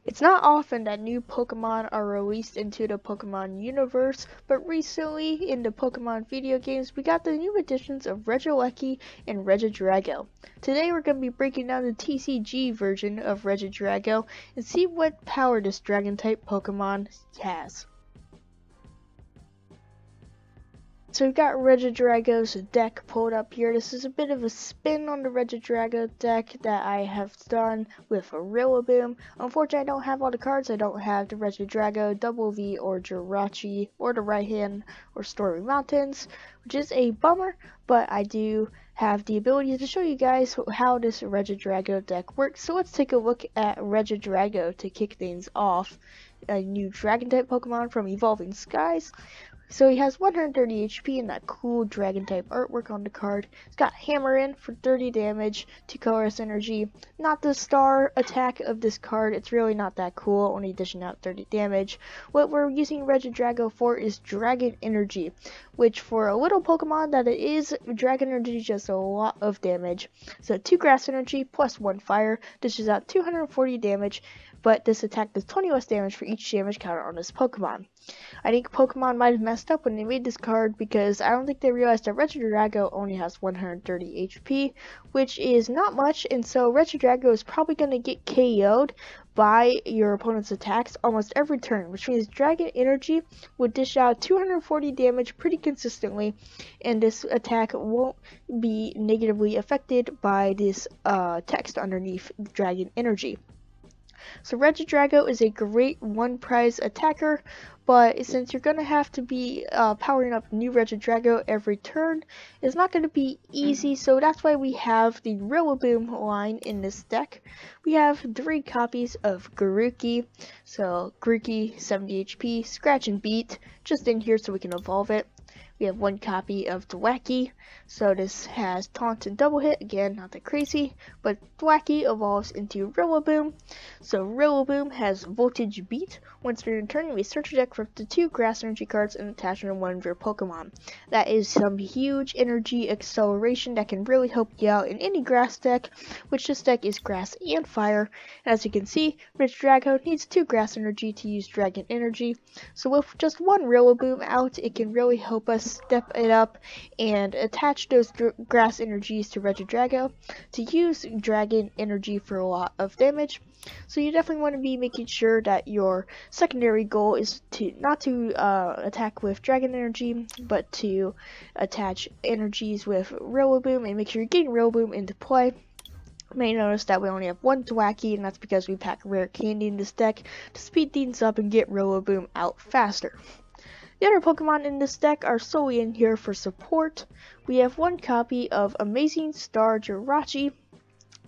It's not often that new Pokemon are released into the Pokemon universe, but recently in the Pokemon video games we got the new additions of Regieleki and Regidrago. Today we're going to be breaking down the TCG version of Regidrago and see what power this dragon type Pokemon has. So we've got Regidrago's deck pulled up here. This is a bit of a spin on the Regidrago deck that I have done with a Rillaboom. Unfortunately, I don't have all the cards. I don't have the Regidrago, Double V, or Jirachi, or the Right Hand, or Stormy Mountains, which is a bummer, but I do have the ability to show you guys how this Regidrago deck works. So let's take a look at Regidrago to kick things off. A new dragon type Pokemon from Evolving Skies. So he has 130 HP and that cool dragon type artwork on the card. He's got Hammer in for 30 damage, 2 colorless energy. Not the star attack of this card, it's really not that cool, only dishing out 30 damage. What we're using Regidrago for is Dragon Energy, which for a little Pokemon that it is, Dragon Energy does a lot of damage. So 2 grass energy plus 1 fire dishes out 240 damage, but this attack does 20 less damage for each damage counter on this Pokemon. I think Pokemon might have messed up when they made this card because I don't think they realized that Regidrago only has 130 HP, which is not much, and so Regidrago is probably going to get KO'd by your opponent's attacks almost every turn, which means Dragon Energy would dish out 240 damage pretty consistently, and this attack won't be negatively affected by this text underneath Dragon Energy. So Regidrago is a great one prize attacker, but since you're going to have to be powering up new Regidrago every turn, it's not going to be easy, so that's why we have the Rillaboom line in this deck. We have 3 copies of Grookey, so Grookey 70 HP, Scratch and Beat, just in here so we can evolve it. We have 1 copy of Thwackey, so this has Taunt and Double Hit, again not that crazy, but Thwackey evolves into Rillaboom. So Rillaboom has Voltage Beat. Once during turn, you may search your deck for up to 2 grass energy cards and attach them to one of your Pokemon. That is some huge energy acceleration that can really help you out in any grass deck, which this deck is grass and fire. And as you can see, Regidrago needs 2 grass energy to use Dragon Energy, so with just 1 Rillaboom out, it can really help us step it up and attach those grass energies to Regidrago to use Dragon Energy for a lot of damage. So you definitely want to be making sure that your secondary goal is to not to attack with Dragon Energy, but to attach energies with Rillaboom and make sure you're getting Rillaboom into play. You may notice that we only have 1 Thwackey, and that's because we pack rare candy in this deck to speed things up and get Rillaboom out faster. The other Pokemon in this deck are solely in here for support. We have 1 copy of Amazing Star Jirachi.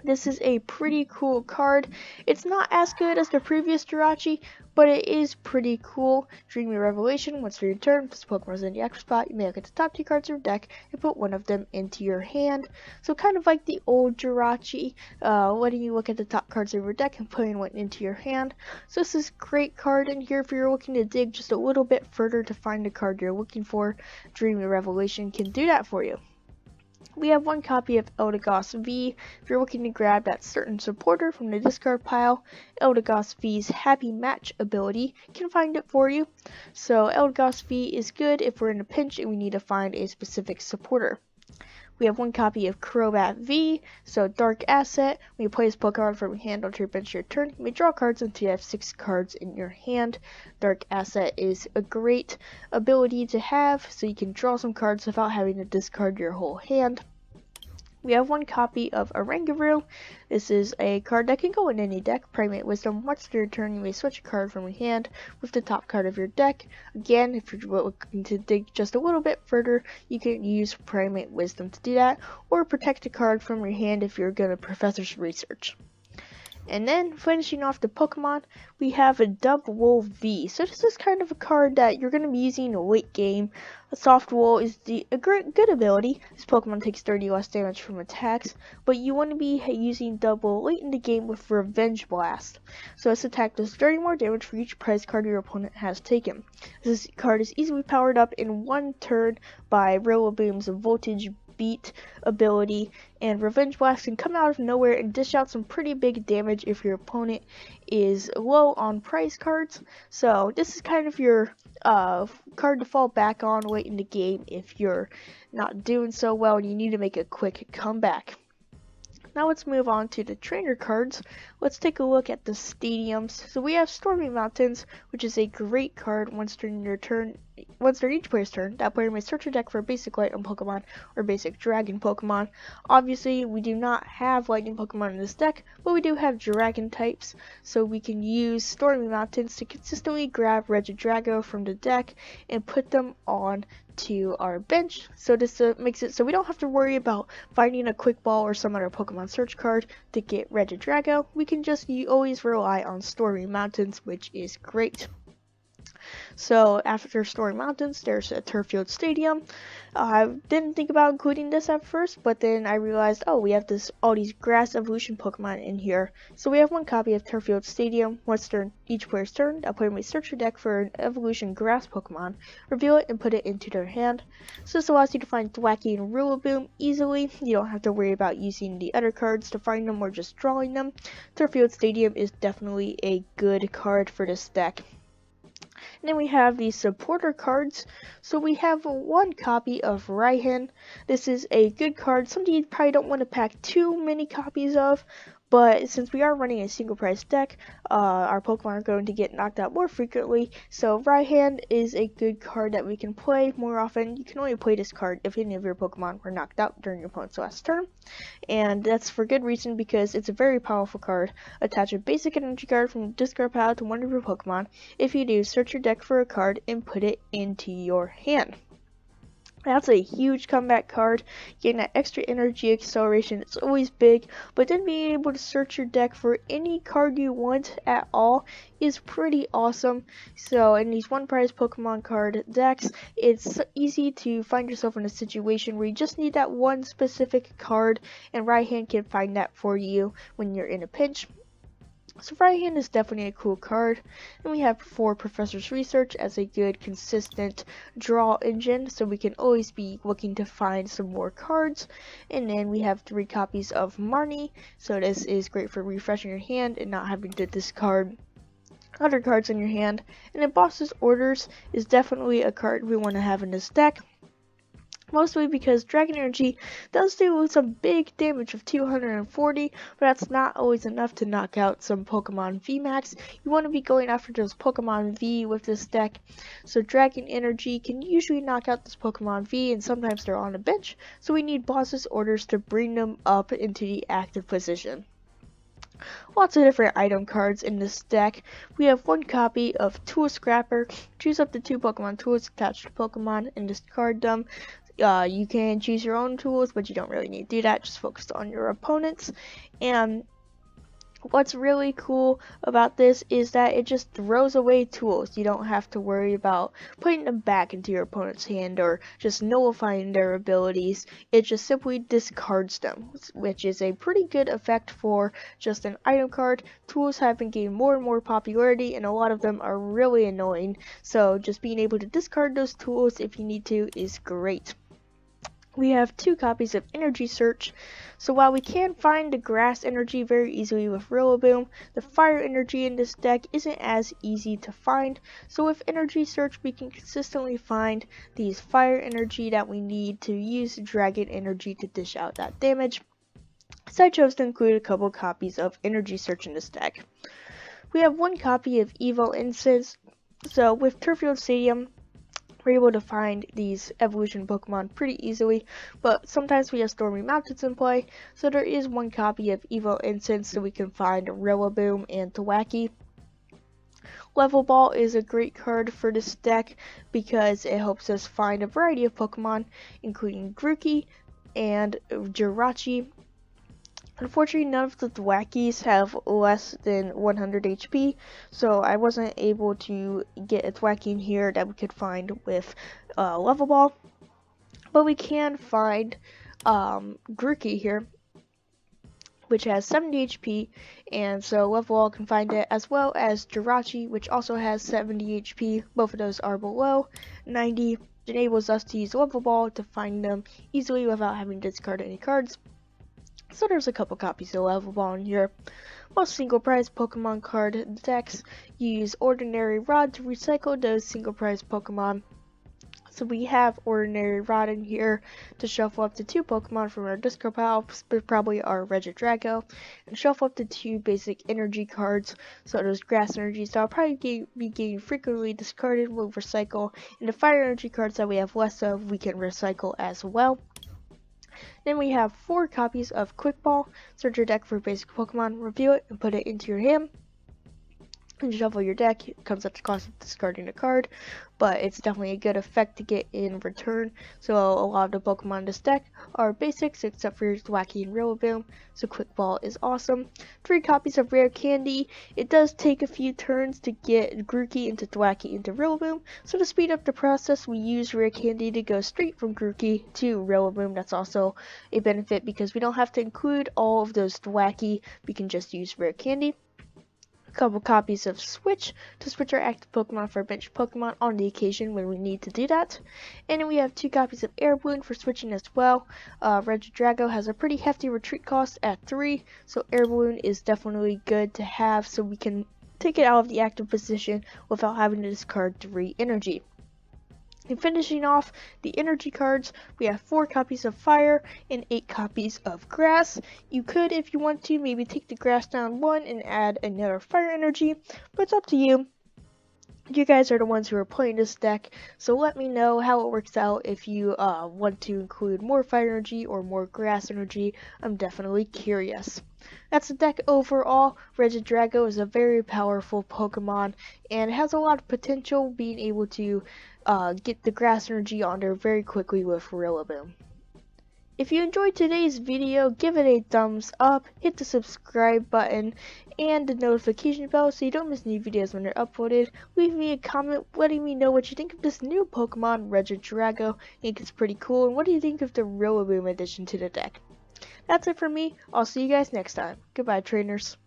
This is a pretty cool card. It's not as good as the previous Jirachi, but it is pretty cool. Dreamy Revelation, once for your turn, this Pokemon is in the active spot, you may look at the top 2 cards of your deck and put 1 of them into your hand. So kind of like the old Jirachi, letting you look at the top cards of your deck and putting 1 into your hand. So this is a great card in here if you're looking to dig just a little bit further to find the card you're looking for. Dreamy Revelation can do that for you. We have 1 copy of Eldegoss V. If you're looking to grab that certain supporter from the discard pile, Eldegoss V's Happy Match ability can find it for you. So Eldegoss V is good if we're in a pinch and we need to find a specific supporter. We have 1 copy of Crobat V, so Dark Asset. When you play this Pokemon from your hand onto your bench your turn, you may draw cards until you have 6 cards in your hand. Dark Asset is a great ability to have, so you can draw some cards without having to discard your whole hand. We have 1 copy of Oranguru. This is a card that can go in any deck. Primate Wisdom. Once through your turn, you may switch a card from your hand with the top card of your deck. Again, if you're looking to dig just a little bit further, you can use Primate Wisdom to do that, or protect a card from your hand if you're going to Professor's Research. And then, finishing off the Pokemon, we have a Dubwool V. So this is kind of a card that you're going to be using late game. A Soft Wool is a good ability. This Pokemon takes 30 less damage from attacks, but you want to be using Dubwool late in the game with Revenge Blast. So this attack does 30 more damage for each prize card your opponent has taken. This card is easily powered up in 1 turn by Rillaboom's Voltage Beat ability, and Revenge Blast can come out of nowhere and dish out some pretty big damage if your opponent is low on prize cards. So this is kind of your card to fall back on late in the game if you're not doing so well and you need to make a quick comeback. Now let's move on to the trainer cards. Let's take a look at the stadiums. So we have Stormy Mountains, which is a great card once during each player's turn. That player may search your deck for a basic Lightning Pokemon or basic Dragon Pokemon. Obviously, we do not have Lightning Pokemon in this deck, but we do have Dragon types, so we can use Stormy Mountains to consistently grab Regidrago from the deck and put them on to our bench. So this makes it so we don't have to worry about finding a Quick Ball or some other Pokemon search card to get Regidrago. We can just always rely on Stormy Mountains, which is great. So after Stormy Mountains, there's a Turffield Stadium. I didn't think about including this at first, but then I realized, oh, we have all these grass evolution Pokemon in here. So we have one copy of Turffield Stadium. Once during each player's turn, a player may search your deck for an evolution grass Pokemon, reveal it, and put it into their hand. So this allows you to find Thwackey and Rillaboom easily. You don't have to worry about using the other cards to find them or just drawing them. Turffield Stadium is definitely a good card for this deck. And then we have the supporter cards. So we have one copy of Raihan. This is a good card, something you probably don't want to pack too many copies of, but since we are running a single price deck, our Pokemon are going to get knocked out more frequently. So Raihan is a good card that we can play more often. You can only play this card if any of your Pokemon were knocked out during your opponent's last turn. And that's for good reason, because it's a very powerful card. Attach a basic energy card from the discard pile to one of your Pokemon. If you do, search your deck for a card and put it into your hand. That's a huge comeback card. Getting that extra energy acceleration, it's always big, but then being able to search your deck for any card you want at all is pretty awesome. So in these one prize Pokemon card decks, it's easy to find yourself in a situation where you just need that one specific card, and Raihan can find that for you when you're in a pinch. So Raihan is definitely a cool card. And we have 4 Professor's Research as a good consistent draw engine, so we can always be looking to find some more cards. And then we have 3 copies of Marnie, so this is great for refreshing your hand and not having to discard other cards in your hand. And then Boss's Orders is definitely a card we want to have in this deck. Mostly because Dragon Energy does do some big damage of 240, but that's not always enough to knock out some Pokemon VMAX. You want to be going after those Pokemon V with this deck. So Dragon Energy can usually knock out this Pokemon V, and sometimes they're on a bench, so we need Boss's Orders to bring them up into the active position. Lots of different item cards in this deck. We have one copy of Tool Scrapper. Choose up to 2 Pokemon tools attached to Pokemon and discard them. You can choose your own tools, but you don't really need to do that. Just focus on your opponents. And what's really cool about this is that it just throws away tools. You don't have to worry about putting them back into your opponent's hand or just nullifying their abilities. It just simply discards them, which is a pretty good effect for just an item card. Tools have been gaining more and more popularity, and a lot of them are really annoying. So just being able to discard those tools if you need to is great. We have 2 copies of Energy Search. So while we can find the grass energy very easily with Rillaboom, the fire energy in this deck isn't as easy to find. So with Energy Search, we can consistently find these fire energy that we need to use Dragon Energy to dish out that damage. So I chose to include a couple copies of Energy Search in this deck. We have 1 copy of Evil Incense. So with Turffield Stadium, we're able to find these evolution Pokemon pretty easily, but sometimes we have Stormy Mountains in play, so there is 1 copy of Evil Incense so we can find Rillaboom and Thwackey. Level Ball is a great card for this deck because it helps us find a variety of Pokemon, including Grookey and Jirachi. Unfortunately, none of the Thwackeys have less than 100 HP, so I wasn't able to get a Thwackey in here that we could find with Level Ball. But we can find Grookey here, which has 70 HP, and so Level Ball can find it, as well as Jirachi, which also has 70 HP. Both of those are below 90. enables us to use Level Ball to find them easily without having to discard any cards. So there's a couple copies of Level Ball in here. Most single prize Pokemon card decks use Ordinary Rod to recycle those single prize Pokemon. So we have Ordinary Rod in here to shuffle up to 2 Pokemon from our discard pile, probably our Regidrago, and shuffle up to 2 basic energy cards. So those grass energies that will probably be getting frequently discarded will recycle, and the fire energy cards that we have less of we can recycle as well. Then we have 4 copies of Quick Ball. Search your deck for basic Pokemon, review it, and put it into your hand. And shuffle your deck. It comes at the cost of discarding a card, but it's definitely a good effect to get in return. So a lot of the Pokemon in this deck are basics except for Thwackey and Rillaboom, so Quick Ball is awesome. 3 copies of Rare Candy. It does take a few turns to get Grookey into Thwackey into Rillaboom, so to speed up the process we use Rare Candy to go straight from Grookey to Rillaboom. That's also a benefit because we don't have to include all of those Thwackey, we can just use Rare Candy. Couple copies of Switch to switch our active Pokemon for bench Pokemon on the occasion when we need to do that. And then we have 2 copies of Air Balloon for switching as well. Regidrago has a pretty hefty retreat cost at 3, so Air Balloon is definitely good to have so we can take it out of the active position without having to discard 3 energy. And finishing off the energy cards, we have 4 copies of Fire and 8 copies of Grass. You could, if you want to, maybe take the Grass down 1 and add another Fire energy, but it's up to you. You guys are the ones who are playing this deck, so let me know how it works out if you want to include more Fire energy or more Grass energy. I'm definitely curious. That's the deck overall. Regidrago is a very powerful Pokemon and has a lot of potential, being able to get the Grass energy on there very quickly with Rillaboom. If you enjoyed today's video, give it a thumbs up, hit the subscribe button, and the notification bell so you don't miss new videos when they're uploaded. Leave me a comment letting me know what you think of this new Pokemon, Regidrago. I think it's pretty cool, and what do you think of the Rillaboom addition to the deck? That's it for me. I'll see you guys next time. Goodbye, trainers.